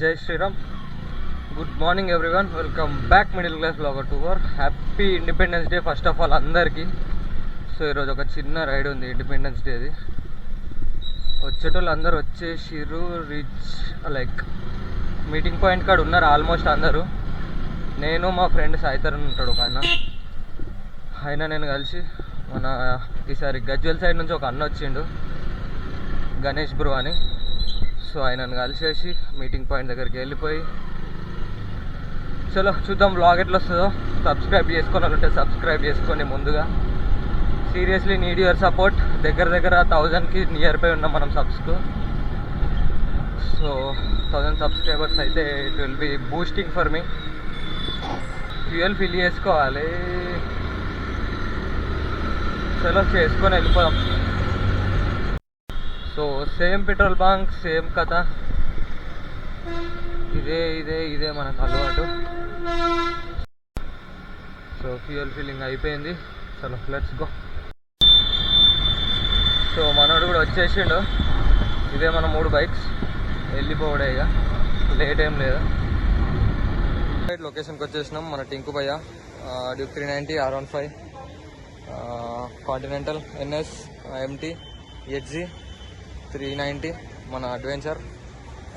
జై Shriram. Good morning everyone, welcome back middle class blogger tour. Happy independence day first of all అందరికీ. So ఈరోజు ఒక చిన్న ride ఉంది ఇండిపెండెన్స్ డేది. వచ్చేటోళ్ళు అందరు వచ్చేసిర్రు, రీచ్ లైక్ మీటింగ్ పాయింట్ కాడ ఉన్నారు ఆల్మోస్ట్ అందరూ. నేను మా ఫ్రెండ్ సాయితరన్ ఉంటాడు ఒక ఆయన నేను కలిసి మన ఈసారి గజ్వెల్ సైడ్ నుంచి ఒక అన్న వచ్చిండు, గణేష్ బ్రో అని. సో ఆయనను కలిసేసి మీటింగ్ పాయింట్ దగ్గరికి వెళ్ళిపోయి చలో చూద్దాం బ్లాగ్ ఎట్లా వస్తుందో. సబ్స్క్రైబ్ చేసుకొని ఉంటే సబ్స్క్రైబ్ చేసుకొని ముందుగా. Seriously need your support. దగ్గర 1000కి నియర్ బై ఉన్నాం మనం సబ్స్కు. సో 1000 సబ్స్క్రైబర్స్ అయితే it will be boosting for me. Fuel fill చేసుకోవాలి, చలో చేసుకొని వెళ్ళిపోదాం. So same petrol bunk, same కథ, ఇదే మనకు అలవాటు. సో ఫ్యూయల్ ఫిల్లింగ్ అయిపోయింది, చలో లెట్స్ గో. సో మనోడు కూడా వచ్చేసిండు. ఇదే మన 3 బైక్స్, వెళ్ళిపోవడే ఇక, లేట్ ఏం లేదు. లొకేషన్కి వచ్చేసినాం. మన టింకు భయ్య Duke 390, R15, continental, NS, MT, HG 390, మన adventure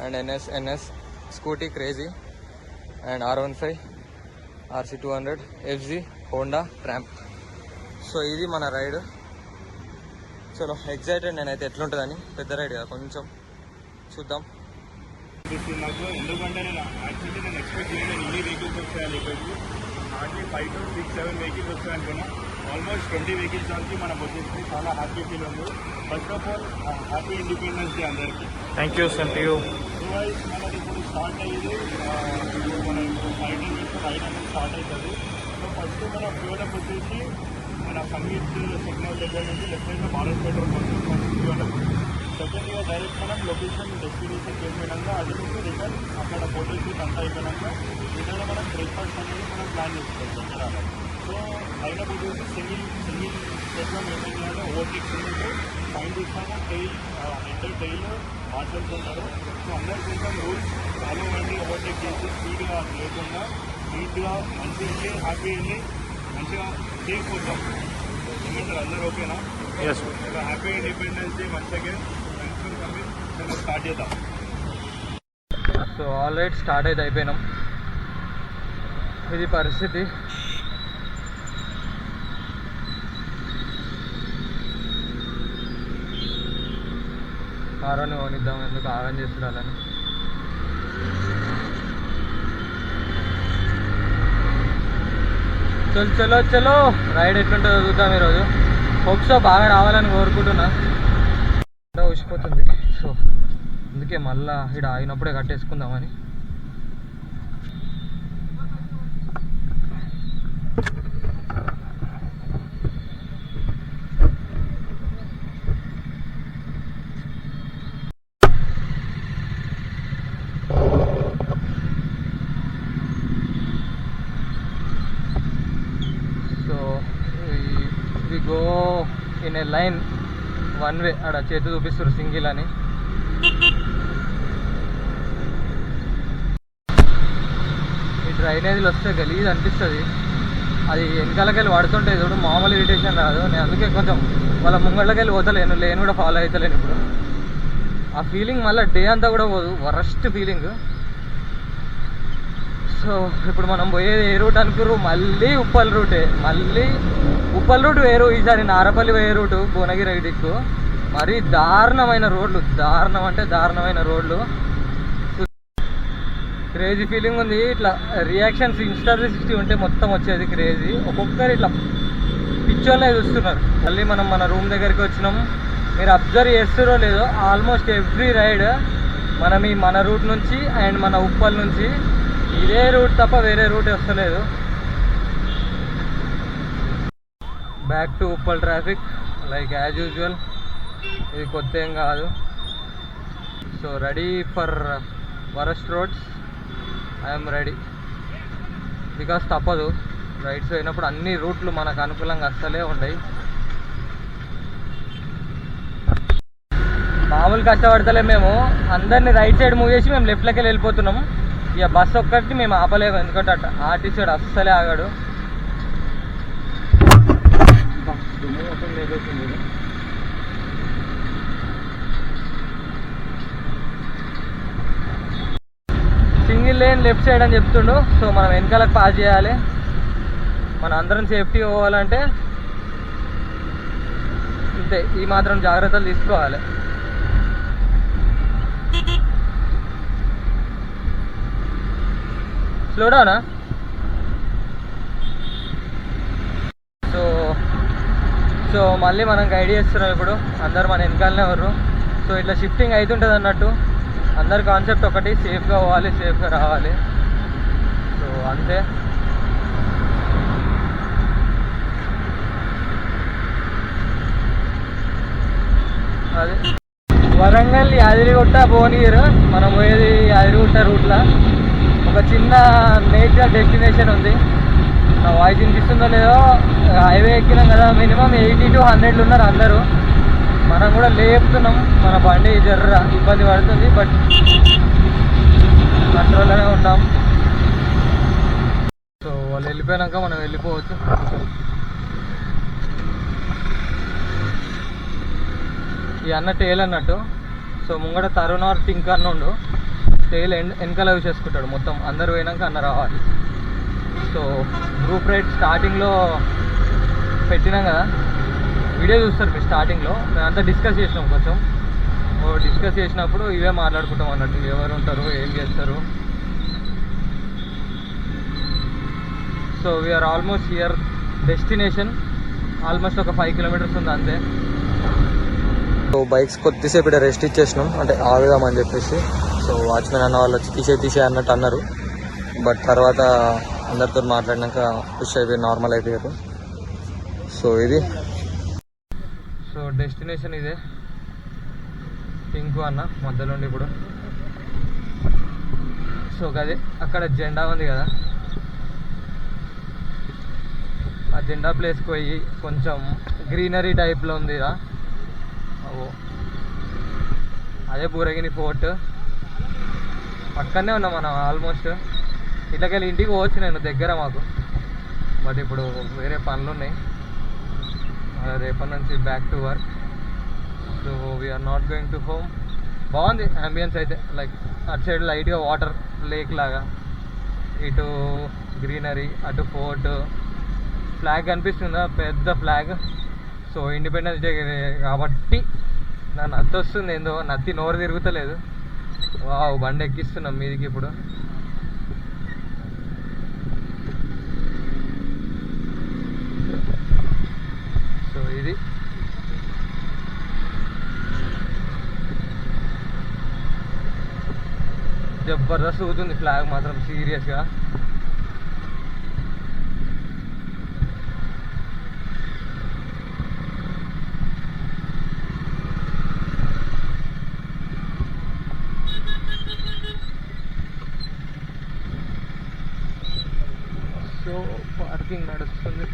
and NS scooty crazy and R15, RC200, FZ, Honda tramp. So ఇది మన రైడ్. చలో ఎగ్జైటెడ్ నేనైతే ఎట్లుంటుందని. పెద్ద రైడ్ కదా, కొంచెం చూద్దాం. నాకు ఎందుకంటే నేను యాక్చువల్లీ నేను ఎక్స్పెక్ట్ చేయలేదు ఇన్ని వెహికల్స్ వస్తాయని. ఇప్పటికి హార్డ్లీ 5 to 6, 7 వెహికల్స్ వస్తాయి అనుకున్నా. ఆల్మోస్ట్ 20 వెహికల్స్ వరకు మనకు వచ్చేసి చాలా హ్యాపీ ఫీల్ ఉంది. First of all happy independence day అందరికీ. Thank you same to you. Otherwise మనకి ఇప్పుడు స్టార్ట్ అయ్యేది మనం ఇప్పుడు 5 minutes రైడ్ అనేది స్టార్ట్ అవుతుంది. సో ఫస్ట్ మన ఫ్యూలప్ వచ్చేసి మన సంగీత్ సిగ్నల్ దగ్గర నుంచి లెఫ్ట్ సైడ్లో భారత్ పెట్రోల్ వస్తుంది ఫ్యూలప్. సెకండ్ ఇయర్ డైరెక్ట్ మనం లొకేషన్ డెస్టినేషన్ చేసినాక అది నుంచి రిటర్న్ అక్కడ ఫోటో షూట్ అంతా అయిపోయినాక రిటర్న్ మనం బ్రేక్ఫాస్ట్ అనేది మనం ప్లాన్ చేసుకోవచ్చు ఇక్కడ. సో అయినప్పుడు సింగిల్ స్టెప్లో మెయింటైన్ చేయాలి. ఓవర్టేక్ సింగిల్ ఫైన్ ఇస్తాము. టైల్ మార్షల్స్ ఉంటారు. సో అందరూ కొంచెం రూల్స్ ఫాలో అవ్వండి. ఓవర్టేక్ చేసి స్పీడ్గా లేకుండా నీట్గా మంచిగా వెళ్ళి హ్యాపీ వెళ్ళి మంచిగా సేఫ్ వద్దాం. ఏమంటారు అందరూ ఓకేనా? Happy independence day once again. Start చేద్దాం. సో ఆల్రైట్ స్టార్ట్ అయితే అయిపోయినాం. ఇది పరిస్థితి. కారాన్ని కొనిద్దాం, ఎందుకు ఆగం చేస్తున్నారని. చలో చలో రైడ్ ఎట్లుంటుందో చూద్దాం ఈరోజు. హోప్సో బాగా రావాలని కోరుకుంటున్నా. ఊసిపోతుంది, సో అందుకే మళ్ళా ఇక్కడ ఆగినప్పుడే కట్టేసుకుందామని. So we go in a line, 1 way. ఆడ చేతి చూపిస్తారు సింగిల్ అని. ఈ డ్రైనేజీలు వస్తే గలీజ్ అనిపిస్తుంది. అది వెనకాలకెళ్ళి పడుతుంటే చూడు, మామూలు ఇరిటేషన్ రాదు. నేను అందుకే కొంచెం వాళ్ళ ముంగళ్ళకెళ్ళి పోతలేను, లేను కూడా ఫాలో అవుతలేను ఇప్పుడు. ఆ ఫీలింగ్ మళ్ళీ డే అంతా కూడా పోదు, వరస్ట్ ఫీలింగ్. సో ఇప్పుడు మనం పోయేది ఏ రూట్ అనుకుర్రు? మళ్ళీ ఉప్పల్ రూటే. మళ్ళీ ఉప్పల్ రూట్ వేరు, ఈసారి నారపల్లి పోయే రూటు భువనగిరి దిక్కు. మరీ దారుణమైన రోడ్లు, దారుణం అంటే దారుణమైన రోడ్లు. క్రేజీ ఫీలింగ్ ఉంది. ఇట్లా రియాక్షన్స్ Insta360 ఉంటే మొత్తం వచ్చేది క్రేజీ. ఒక్కొక్కరు ఇట్లా పిచ్చోళ్ళే చూస్తున్నారు. మళ్ళీ మనం మన రూమ్ దగ్గరికి వచ్చినాం. మీరు అబ్జర్వ్ చేస్తారో లేదో, ఆల్మోస్ట్ ఎవ్రీ రైడ్ మనం మన రూట్ నుంచి అండ్ మన ఉప్పల్ నుంచి ఇదే రూట్ తప్ప వేరే రూట్ వస్తలేదు. Back to Uppal traffic like as usual. ఇది కొత్త ఏం కాదు. So ready for worst roads. I'm ready, because తప్పదు. రైడ్స్ అయినప్పుడు అన్ని రూట్లు మనకు అనుకూలంగా అస్సలే ఉంటాయి. మామూలు కష్టపడతలే మేము, అందరినీ రైట్ సైడ్ మూవ్ చేసి మేము లెఫ్ట్లోకి వెళ్ళిపోతున్నాం. ఇక బస్సు ఒక్కటి మేము ఆపలేము, ఎందుకంటే అట్లా ఆర్టీసీ వాడు అస్సలే ఆగాడు. దుమ్ము మొత్తం లేకొచ్చింది. సింగిల్ లేన్ లెఫ్ట్ సైడ్ అని చెప్తుండు. సో మనం వెనకాలకు పాస్ చేయాలి. మన అందరం సేఫ్టీ పోవాలంటే అంతే, ఈ మాత్రం జాగ్రత్తలు తీసుకోవాలి. స్లో డౌనా. సో సో మళ్ళీ మనం గైడ్ చేస్తున్నాం ఇప్పుడు. అందరు మన వెనకాలనే ఎవరు. సో ఇట్లా షిఫ్టింగ్ అవుతుంటుంది అన్నట్టు. అందరి కాన్సెప్ట్ ఒకటి, సేఫ్గా పోవాలి, సేఫ్గా రావాలి. సో అంతే. అదే వరంగల్ యాదగిరిగుట్ట భువనగిరి, మనం పోయేది యాదగిరిగుట్ట రూట్లో. ఒక చిన్న నేచర్ డెస్టినేషన్ ఉంది. నా వాయిస్ వినిపిస్తుందో లేదో, హైవే ఎక్కినాం కదా, మినిమం 80 to 100 ఉన్నారు అందరూ. మనం కూడా లేపుతున్నాం, మన బండి జర్ర ఇబ్బంది పడుతుంది, బట్ కంట్రోల్లోనే ఉన్నాం. సో వాళ్ళు వెళ్ళిపోయాక మనం వెళ్ళిపోవచ్చు. ఈ అన్న టేల్ అన్నట్టు. సో ముంగట తరుణ్ ఆర్ టింక్ అన్న ఉండు, టేల్ వెనకాల చేసుకుంటాడు మొత్తం. అందరు పోయినాక అన్న రావాలి. సో గ్రూప్ రైడ్ స్టార్టింగ్లో పెట్టినాం కదా, వీడియో చూస్తారు మీరు. స్టార్టింగ్లో మేము అంతా డిస్కస్ చేసినాం కొంచెం. డిస్కస్ చేసినప్పుడు ఇవే మాట్లాడుకుంటాం అన్నట్టు, ఎవరు ఉంటారు, ఏం చేస్తారు. So we are almost here, destination almost ఒక 5 kilometers ఉంది అంతే. సో బైక్స్ కొద్దిసేపు ఇక్కడ రెస్ట్ ఇచ్చేసినాం, అంటే ఆగుదామని చెప్పేసి. సో వాచ్మెన్ అన్న వాళ్ళు వచ్చి తీసే అన్నట్టు అన్నారు, బట్ తర్వాత అందరితో మాట్లాడినాక పుష్ అయిపోయి నార్మల్ అయిపోయారు. సో ఇది, సో డెస్టినేషన్ ఇదే. పింకు అన్న మధ్యలో ఉండి ఇప్పుడు. సో అదే అక్కడ జెండా ఉంది కదా, ఆ జెండా ప్లేస్కి పోయి కొంచెం గ్రీనరీ టైప్లో ఉంది కదా, అదే బూరగిని ఫోర్ట్. పక్కనే ఉన్నాం మనం ఆల్మోస్ట్. ఇట్లకెళ్ళి ఇంటికి పోవచ్చు నేను, దగ్గర మాకు. బట్ ఇప్పుడు వేరే పనులు ఉన్నాయి, రేపటి నుంచి back to work. So we are not going to home. బాగుంది అంబియన్స్ అయితే, లైక్ అటు సైడ్ లైట్గా వాటర్ లేక్ లాగా, ఇటు గ్రీనరీ, అటు ఫోర్ట్. ఫ్లాగ్ కనిపిస్తుందా, పెద్ద ఫ్లాగ్. సో ఇండిపెండెన్స్ డే కాబట్టి నా నత్తి వస్తుంది, ఏందో నత్తి నోరు తిరుగుతలేదు. వావ్, బండి ఎక్కిస్తున్నాం మీదికి ఇప్పుడు. సో ఇది జబర్దస్త్ ఊగుతుంది ఫ్లాగ్ మాత్రం, సీరియస్గా. సో పార్కింగ్ నడుస్తుంది.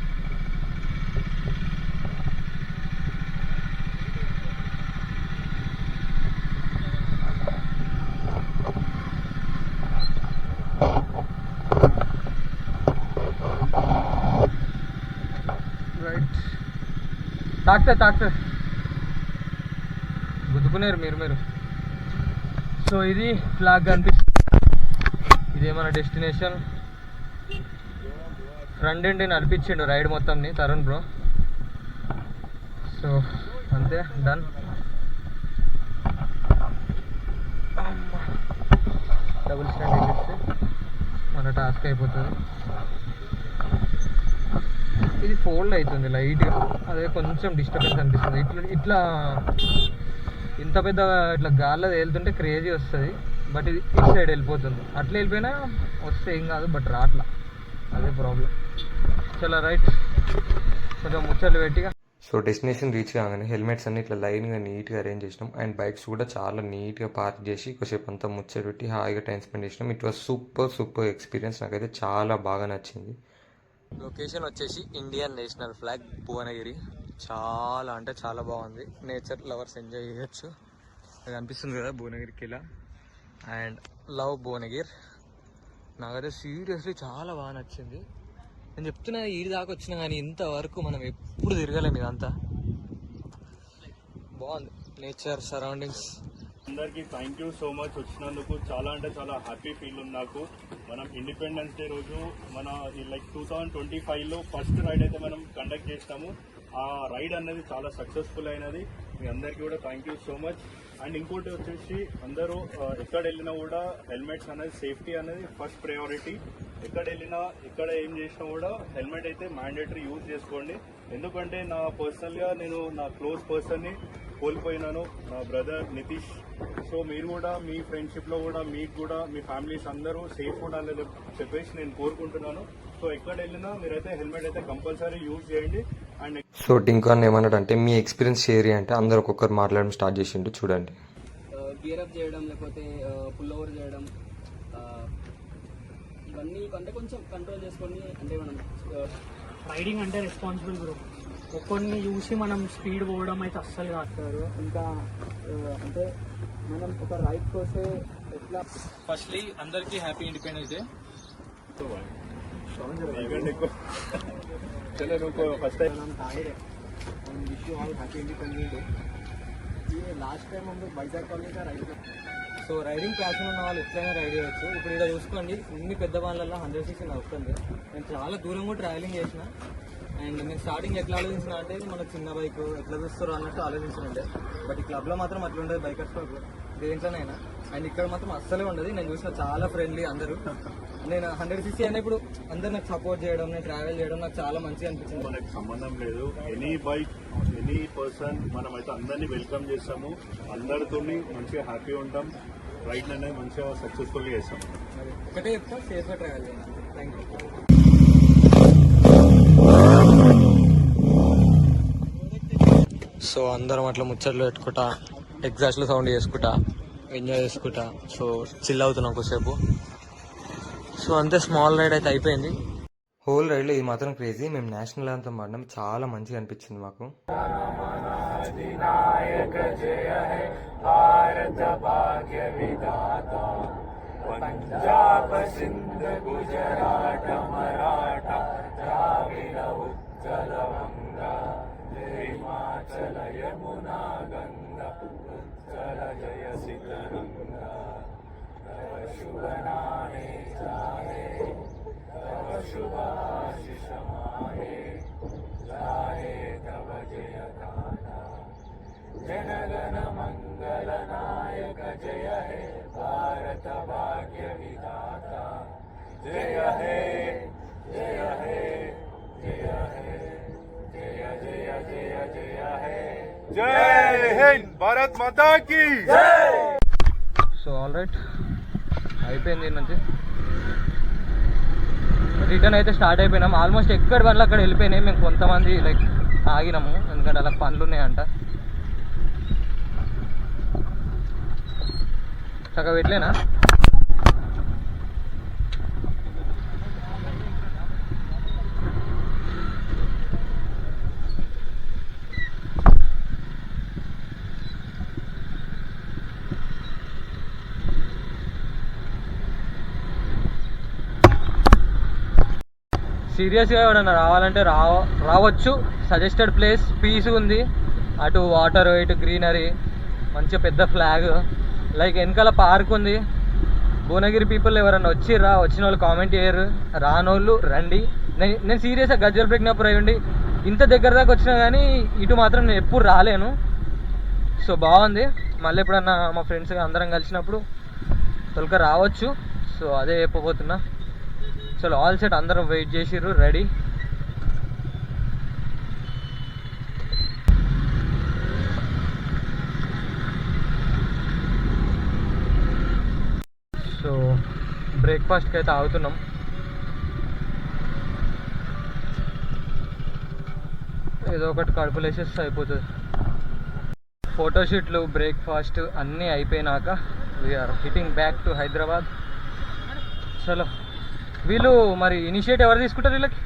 రైట్, తాకుతుంది గుద్దుకునేరు మీరు. సో ఇది ఫ్లాగ్ కనిపిస్తుంది, ఇదే మన డెస్టినేషన్. ఫ్రంట్ ఎండ్ నడిపించిండు రైడ్ మొత్తంని తరుణ్ బ్రో. సో అంతే, డన్. డబుల్ స్టాండ్ వేసేస్తే మన టాస్క్ అయిపోతుంది. ఇది ఫోల్డ్ అవుతుంది లైట్గా, అదే కొంచెం డిస్టర్బెన్స్ అనిపిస్తుంది. ఇట్లా ఇంత పెద్ద ఇట్లా గాల్లో వెళ్తుంటే క్రేజీ వస్తుంది, బట్ ఇది ఇటు సైడ్ వెళ్ళిపోతుంది. అట్లా వెళ్ళిపోయినా వస్తే ఏం కాదు, బట్ రాట్లా, అదే ప్రాబ్లం. చాలా రైట్, కొంచెం ముచ్చట్లు పెట్టిగా. సో డెస్టినేషన్ రీచ్ కాగానే హెల్మెట్స్ అన్ని ఇట్లా లైన్గా నీట్గా అరేంజ్ చేసినాం. అండ్ బైక్స్ కూడా చాలా నీట్గా పార్క్ చేసి కొద్దిసేపు అంతా ముచ్చట పెట్టి హాయిగా టైం స్పెండ్ చేసినాం. ఇట్ వాజ్ సూపర్ ఎక్స్పీరియన్స్, నాకైతే చాలా బాగా నచ్చింది. లొకేషన్ వచ్చేసి ఇండియన్ నేషనల్ ఫ్లాగ్ భువనగిరి. చాలా అంటే చాలా బాగుంది, నేచర్ లవర్స్ ఎంజాయ్ చేయొచ్చు. అది కనిపిస్తుంది కదా భువనగిరి కిలా అండ్ లవ్ భువనగిర్. నాకైతే సీరియస్లీ చాలా బాగా నచ్చింది. నేను చెప్తున్నా ఈడి దాకా వచ్చినా కానీ ఇంతవరకు మనం ఎప్పుడు తిరగలేము. ఇదంతా బాగుంది, నేచర్ సరౌండింగ్స్. అందరికీ థ్యాంక్ యూ సో మచ్ వచ్చినందుకు. చాలా అంటే చాలా హ్యాపీ ఫీల్ ఉంది నాకు. మనం ఇండిపెండెన్స్ డే రోజు మన లైక్ 2025లో ఫస్ట్ రైడ్ అయితే మనం కండక్ట్ చేస్తాము. ఆ రైడ్ అనేది చాలా సక్సెస్ఫుల్ అయినది. మీ అందరికీ కూడా thank you so much. And ఇంకోటి వచ్చేసి అందరూ ఎక్కడ వెళ్ళినా కూడా హెల్మెట్స్ అనేది సేఫ్టీ అనేది ఫస్ట్ ప్రయారిటీ. ఎక్కడ వెళ్ళినా ఎక్కడ ఏం చేసినా కూడా హెల్మెట్ అయితే మ్యాండేటరీ యూజ్ చేసుకోండి. ఎందుకంటే నా పర్సనల్గా నేను నా క్లోజ్ పర్సన్ని కోల్పోయినాను, నా బ్రదర్ నితీష్. సో మీరు కూడా మీ ఫ్రెండ్షిప్లో కూడా మీకు కూడా మీ ఫ్యామిలీస్ అందరూ సేఫ్ ఉండాలని చెప్పేసి నేను కోరుకుంటున్నాను. సో ఎక్కడ వెళ్ళినా మీరైతే హెల్మెట్ అయితే కంపల్సరీ యూజ్ చేయండి. అండ్ సో డింకాన్ ఏమన్నాడంటే మీ ఎక్స్పీరియన్స్ షేర్ అంటే అందరు ఒక్కొక్కరు మాట్లాడడం స్టార్ట్ చేసిండు. చూడండి, గేర్ అప్ చేయడం లేకపోతే పుల్ ఓవర్ చేయడం ఇవన్నీ అంటే కొంచెం కంట్రోల్ చేసుకొని, అంటే మనం రైడింగ్ అంటే రెస్పాన్సిబుల్ గ్రూప్. ఒక్కొన్ని చూసి మనం స్పీడ్ పోవడం అయితే అస్సలు కాస్తారు. ఇంకా అంటే మనం ఒక రైడ్కి వస్తే ఎట్లా. ఫస్ట్లీ అందరికీ happy independence day. First time మనం తాగిరే wish you all happy independence day. Last time हम लोग Vizag college ride. So riding passion ఉన్న వాళ్ళు ఎట్లయినా రైడ్ చేయొచ్చు. ఇప్పుడు ఇక్కడ చూసుకోండి, ఇన్ని పెద్ద వాళ్ళల్లో 100cc వస్తుంది. నేను చాలా దూరం కూడా ట్రావెలింగ్ చేసిన. అండ్ నేను స్టార్టింగ్ ఎట్లా ఆలోచించిన అంటే మనకు చిన్న బైక్ ఎట్లా చూస్తారో అన్నట్టు ఆలోచించానంటే, బట్ ఈ క్లబ్లో మాత్రం అట్లా ఉండదు బైకర్స్ క్లబ్ దేంట్లోనైనా. అండ్ ఇక్కడ మాత్రం అస్సలే ఉండదు. నేను చూసిన చాలా ఫ్రెండ్లీ అందరూ. నేను 100cc అయినప్పుడు అందరు నాకు సపోర్ట్ చేయడం, నేను ట్రావెల్ చేయడం నాకు చాలా మంచిగా అనిపించింది. మనకు సంబంధం లేదు, ఎనీ బైక్ ఎనీ పర్సన్ మనమైతే అందరినీ వెల్కమ్ చేస్తాము. అందరితో మంచిగా హ్యాపీ ఉంటాం. రైడ్ అనేది మంచిగా సక్సెస్ఫుల్గా చేస్తాం. ఒకటే చెప్తా, సేఫ్గా ట్రావెల్ చేయండి. Thank you. సో అందరం అట్లా ముచ్చట్లు పెట్టుకుంటా, ఎగ్జాస్ట్లో సౌండ్ చేసుకుంటా, ఎంజాయ్ చేసుకుంటా, సో చిల్ అవుతున్నాం కొద్దిసేపు. సో అంతే, స్మాల్ రైడ్ అయితే అయిపోయింది. హోల్ రైడ్లో ఈ మాత్రం క్రేజీ. మేము నేషనల్ అంతా పాడడం చాలా మంచిగా అనిపించింది మాకు. పంజాబ్ సింధ్ గుజరాట మరాఠ ద్రావిడ ఉత్కల వంగ హిమాచల యమునా గంగ ఉత్కల జయ సితరంగ తవ శుభ నామే జాహే తవ శుభాశిష మాహే జాహే తవ జయ గాథా జనగణ మంగళ నాయక జయ హే భారత భాగ్య విధాత జయ హే జయ హే జయ హే జయ జయ జయ జయ హే జై హింద్ భారత్ మాతా కీ జై. సో ఆల్ రైట్ అయిపోయింది. దీని నుంచి రిటర్న్ అయితే స్టార్ట్ అయిపోయినాం. ఆల్మోస్ట్ ఎక్కడ పనులు అక్కడ వెళ్ళిపోయినాయి. మేము కొంతమంది లైక్ ఆగినాము, ఎందుకంటే అలా పనులు ఉన్నాయంట. చక్కగా పెట్టలేనా? సీరియస్గా ఎవడన్నా రావాలంటే రావచ్చు. సజెస్టెడ్ ప్లేస్, పీస్ ఉంది. అటు వాటర్, ఇటు గ్రీనరీ, మంచిగా పెద్ద ఫ్లాగ్, లైక్ వెనకాల పార్క్ ఉంది. భువనగిరి పీపుల్ ఎవరన్నా వచ్చిన వాళ్ళు కామెంట్ చేయరు, రానోళ్ళు రండి. నేను సీరియస్గా గజ్జల్ బ్రేక్నప్పుడు అయ్యండి ఇంత దగ్గర దాకా వచ్చినా కానీ ఇటు మాత్రం నేను ఎప్పుడు రాలేను. సో బాగుంది. మళ్ళీ ఎప్పుడన్నా మా ఫ్రెండ్స్ అందరం కలిసినప్పుడు తొలక రావచ్చు. సో అదే చెప్పబోతున్నా. చలో ఆల్ సెట్, అందరం వెయిట్ చేసిర్రు, రెడీ. సో బ్రేక్ఫాస్ట్కి అయితే ఆగుతున్నాం. ఏదో ఒకటి కడుపులు వేసేస్తే అయిపోతుంది. ఫోటోషూట్లు, బ్రేక్ఫాస్ట్ అన్నీ అయిపోయినాక we are hitting back to Hyderabad. చలో, వీళ్ళు మరి ఇనిషియేటివ్ ఎవరు తీసుకుంటారు? వీళ్ళకి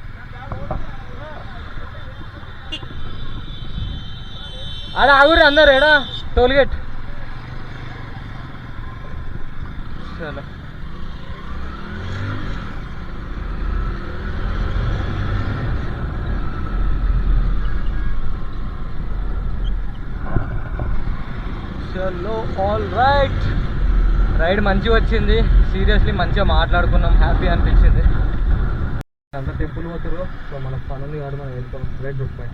ఆడ ఆగురి అందరు. ఏడా టోల్గేట్ చలో చలో ఆల్ రైట్. రైడ్ మంచిగా వచ్చింది, సీరియస్లీ మంచిగా మాట్లాడుకున్నాం, హ్యాపీ అనిపించింది. అంత టెంపుల్ పోతారు, సో మనకు పని ఉంది కాబట్టి మనం వెళ్తాం. రైట్ రూపాయి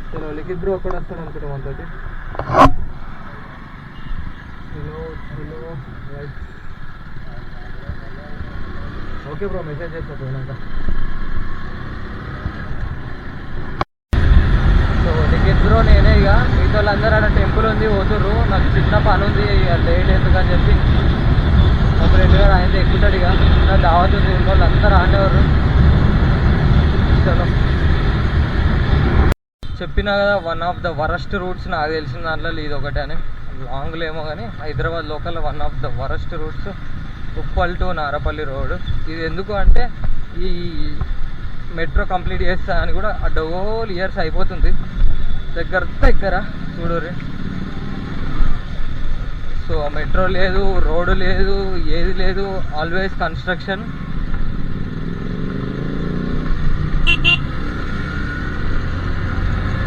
చలో లిఖిత్ బ్రో కూడా వస్తాడు అనుకుంటాం మనతోటి. చలో చలో రైట్. ఓకే బ్రో, మెసేజ్ చేస్తా పోయినాక. సో లిఖిత్ బ్రో నేనే ఇక, మిగతా వాళ్ళందరూ ఆడ టెంపుల్ ఉంది పోతుర్రు, నాకు చిన్న పని ఉంది ఇక లేట్ ఎందుకని చెప్పి మా ఫ్రెండ్ గారు ఆయనతో ఎక్కుతాడు. ఇక నా దావత్ ఉంది, ఉన్న వాళ్ళు అందరూ ఆడేవారు. చలో చెప్పినా కదా, one of the worst roots నాకు తెలిసిన దాంట్లో ఇది ఒకటే అని. లాంగ్లో ఏమో కానీ Hyderabad local one of the worst roots Uppal to Narapally road. ఇది ఎందుకు అంటే ఈ మెట్రో కంప్లీట్ చేస్తా అని కూడా డోల్ ఇయర్స్ అయిపోతుంది, దగ్గర చూడరు. సో మెట్రో లేదు, రోడ్డు లేదు, ఏది లేదు, ఆల్వేస్ కన్స్ట్రక్షన్.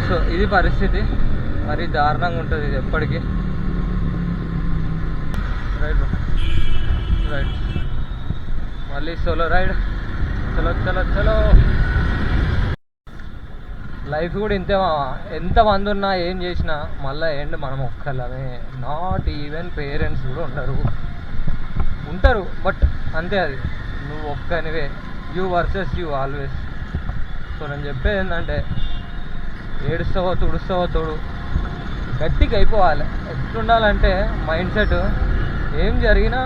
సో ఇది పరిస్థితి, మరి దారుణంగా ఉంటుంది ఇది ఎప్పటికీ. రైట్ రైట్, మళ్ళీ సోలో రైడ్. చలో చలో చలో. లైఫ్ కూడా ఇంతే మావా, ఎంతమంది ఉన్నా ఏం చేసినా మళ్ళీ ఎండ్ మనం ఒక్కళ్ళమే. నాట్ ఈవెన్ పేరెంట్స్ కూడా ఉంటారు, బట్ అంతే, అది నువ్వు ఒక్కనివే, you versus you always. So నేను చెప్పేది ఏంటంటే, ఏడుస్తావో తుడుస్తావో తోడు, గట్టిగా అయిపోవాలి. ఎట్లుండాలంటే మైండ్ సెట్ ఏం జరిగినా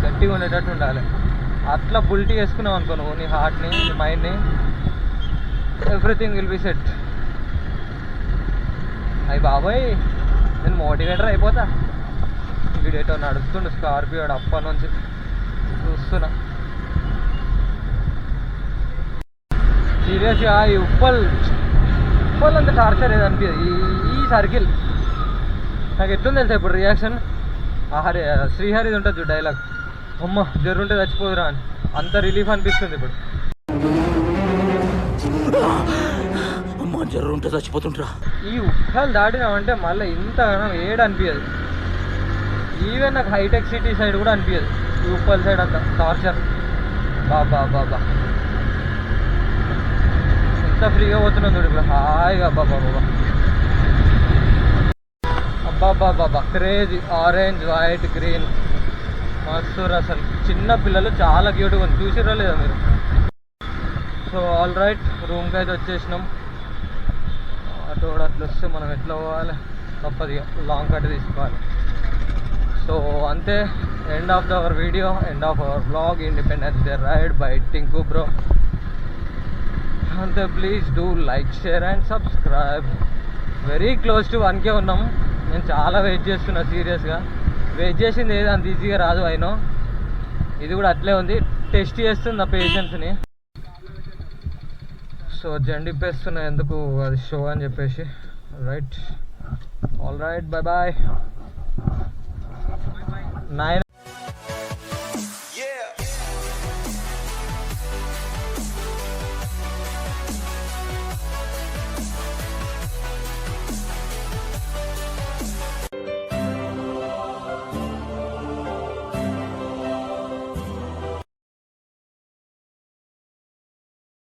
గట్టిగా ఉండేటట్టు ఉండాలి. అట్లా బుల్టీ వేసుకున్నావు అనుకో నువ్వు, నీ హార్ట్ని, నీ మైండ్ని, ఎవ్రీథింగ్ విల్ బి సెట్. అయ్యి బాబాయ్, నేను మోటివేటర్ అయిపోతా. వీడేటో నడుస్తుండు స్కార్పియో అప్పటి నుంచి చూస్తున్నా. సీరియస్గా ఈ ఉప్పల్ అంత టార్చర్ ఏది అనిపించదు ఈ సర్కిల్. నాకు ఎట్లుంది తెలుసా ఇప్పుడు రియాక్షన్, శ్రీహరిది ఉంటుంది చూడు డైలాగ్, అమ్మ జర్రుంటే చచ్చిపోదురా అని, అంత రిలీఫ్ అనిపిస్తుంది ఇప్పుడు. అమ్మ జర్రుంటే చచ్చిపోతుంటా. ఈ ఉప్పల్ దాటినామంటే మళ్ళీ ఇంతగానో ఏడు అనిపించదు. ఈవెన్ నాకు హైటెక్ సిటీ సైడ్ కూడా అనిపించదు, ఈ ఉప్పల్ సైడ్ అంతా టార్చర్. బాబా ఎంత ఫ్రీగా పోతున్నాం చూడు ఇప్పుడు, హాయిగా. అబ్బాబ్బాబ్బా క్రేజీ, ఆరెంజ్, వైట్, గ్రీన్, మస్తు అసలు. చిన్న పిల్లలు చాలా క్యూట్గా ఉంది, చూసిరా లేదా మీరు? సో ఆల్ రైట్, రూమ్కి అయితే వచ్చేసినాం. అటు కూడా అట్లా వస్తే మనం ఎట్లా పోవాలి, తప్పది, లాంగ్ కట్ తీసుకోవాలి. సో అంతే, end of our video, end of our vlog, independence day ride by Tinku bro. అంతే, please do like, share and subscribe. Very close to 1K ఉన్నాం. నేను చాలా వెయిట్ చేస్తున్నా, సీరియస్గా వెయిట్ చేసింది ఏది అంత ఈజీగా రాదు, అయినో. ఇది కూడా అట్లే ఉంది, టెస్ట్ చేస్తుంది నా పేషెన్స్ని. సో జండిపేస్తున్నా, ఎందుకు అది షో అని చెప్పేసి. Right, all right, bye bye. 9